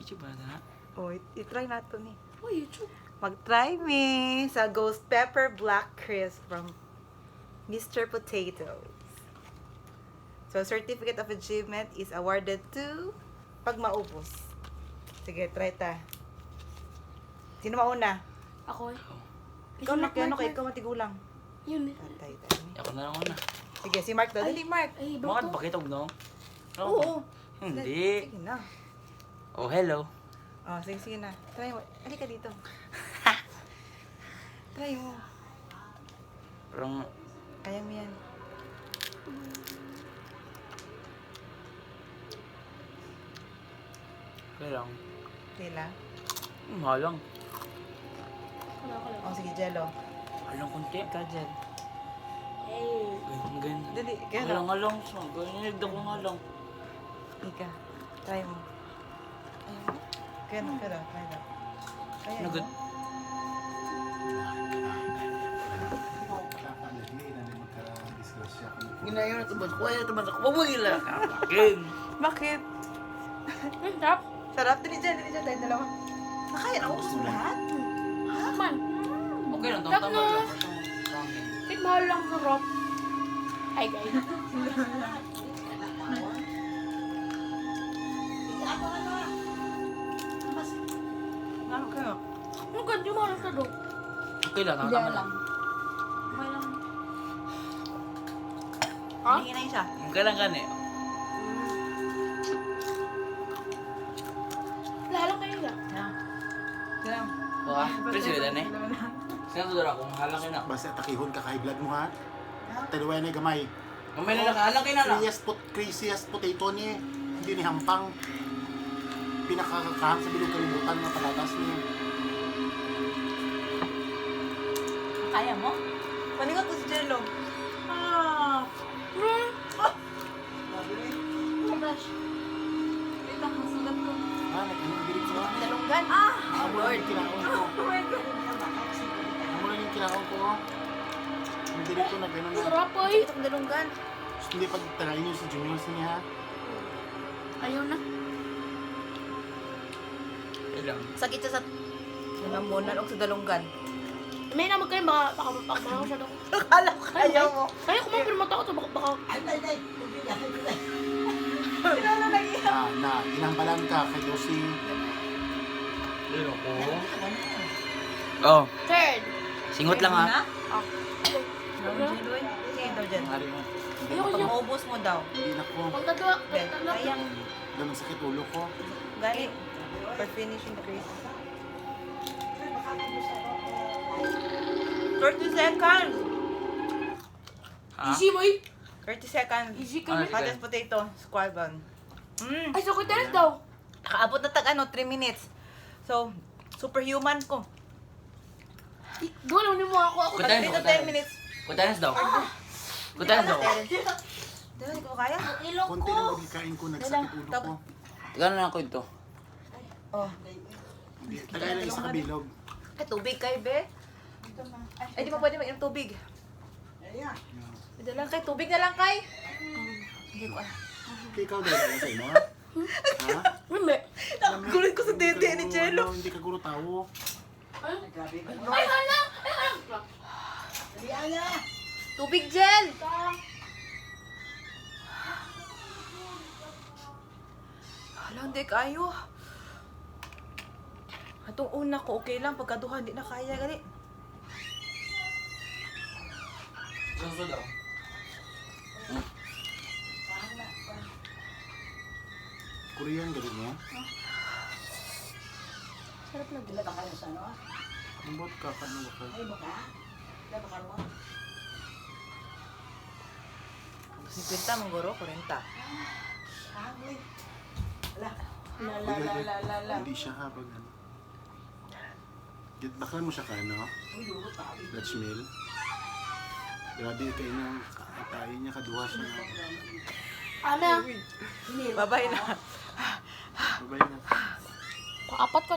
YouTube ba na? Oh, itry nato ni. Oh, YouTube. Mag-try me sa Ghost Pepper Black Crisp from Mr. Potatoes. So, Certificate of Achievement is awarded to pag maubos. Sige, try ta. Sino mauna? Ako eh. Ikaw na, kaya ikaw matigulang. Yun eh. Tatay. Ako na lang una. Sige, si Mark daw. Dali, Mark. Ay, Bakit bato. pakitog, no? Oo. Hindi. Sige na. Oh, hello. Oh, sige na. Try mo. Halika dito. Try mo. Parang, Kaya mo yan. kaya lang. Tila. Halang. Oh, sige, Jello. Halang kunti. Ikaw, Jel. Hey. Ganyan. Dali, kaya Halang. Ganyan, nagda kong halang. Ika. Try mo. Ayaw mo? Kaya daw. Try daw. Kaya mo? Nagad. Ginayon na tabas. Kuya na tabas. Pumagila ka. Akin. Bakit? Tap. Sarap. Dali, Jel. Tayo dalawa. Nakaya na ubos mo lahat? Man. Okay lang. Tap Tama na. lang. Kahit mahal lang sarap. Hi guys. Ano kayo? Ano ka? Di mahal sa dog. Okay lang. Tama lang. Okay lang. Ha? Hindi na isa. Okay lang kan eh. Lalang kayo lang. Lang. Wah, kasi yun eh. Sino to dara kung halang ka na. Basta takihon ka kay vlog mo ha. Taluwa na gamay. Mamay na nakahalang ka na na. Craziest potato niya. Hindi ni hampang. Pinakakakahang sa bilog kalibutan na palatas niya. Kaya mo? Paningot ko si Jello. Ah! Wait lang, masulat ko. Nag-anong bilig ko. Dalunggan. Ah! Amo lang yung kinaon ko. Oh my God. Amo lang yung kinaon ko. Ang bilig ko nag-ano na. Sarap ay. Itong dalunggan. Gusto hindi pag talayin niyo si Junior sa niya ha. Ayaw na. Okay lang. Sakit siya sa nanamunan o sa dalunggan. May naman kayo baka mahal sa dog. Akala ko kaya mo. Kaya kung pero mata ko to baka Sinala na iya. Na inampalan ka kay Josie. Pero ko. Oh, third. singot lang ha. Sige daw dyan. Hari mo. Ayoko Pag niya. maubos mo daw. Hindi na ko. Pagkadwa. Ben, kayang Ganun sakit ulo ko. gani. For finishing Chris. 30 seconds. Ha? Easy mo eh. 30 seconds. Easy ka Ah, na. Hottest potato. Squad bun. Ay, sakit na rin daw. Nakaabot na tag 3 minutes. So, superhuman ko. Doon, mo ako. Kutayan 3 mo, to 10 kutayan. minutes. Kutayan daw. Kutayan daw. Diba, hindi ko kaya? Ilong Konti lang pagkain ko, nagsakit ulo ko. Gano'n ako ito. Oh. Tagay lang isa kabilog. Ay, tubig kayo, be. Ay, di ba pwede mag-inom tubig? Dalang kay, tubig na lang kay. Hindi ko alam. Ikaw dahil lang sa imo ha? Ha? Hindi. Nakagulit ko sa dede ni Jello. Hindi ka guro tao. Ay, hala! Ay, hala! Tubig, Jel! Hala, hindi kayo. Atong una ko, okay lang. Pagkaduha, hindi na kaya. Gali. Gusto daw. Korean gabi mo? Sarap na dila. Ang bot ka, paano ka? Si Quinta, manggoro, 40. Hindi siya ha, pag ano. Baklan mo siya ka, no? Dutch meal. Grabe kayo nang kain niya, kaduha siya na. Ano? Babay na. Babay na. Paapat ko.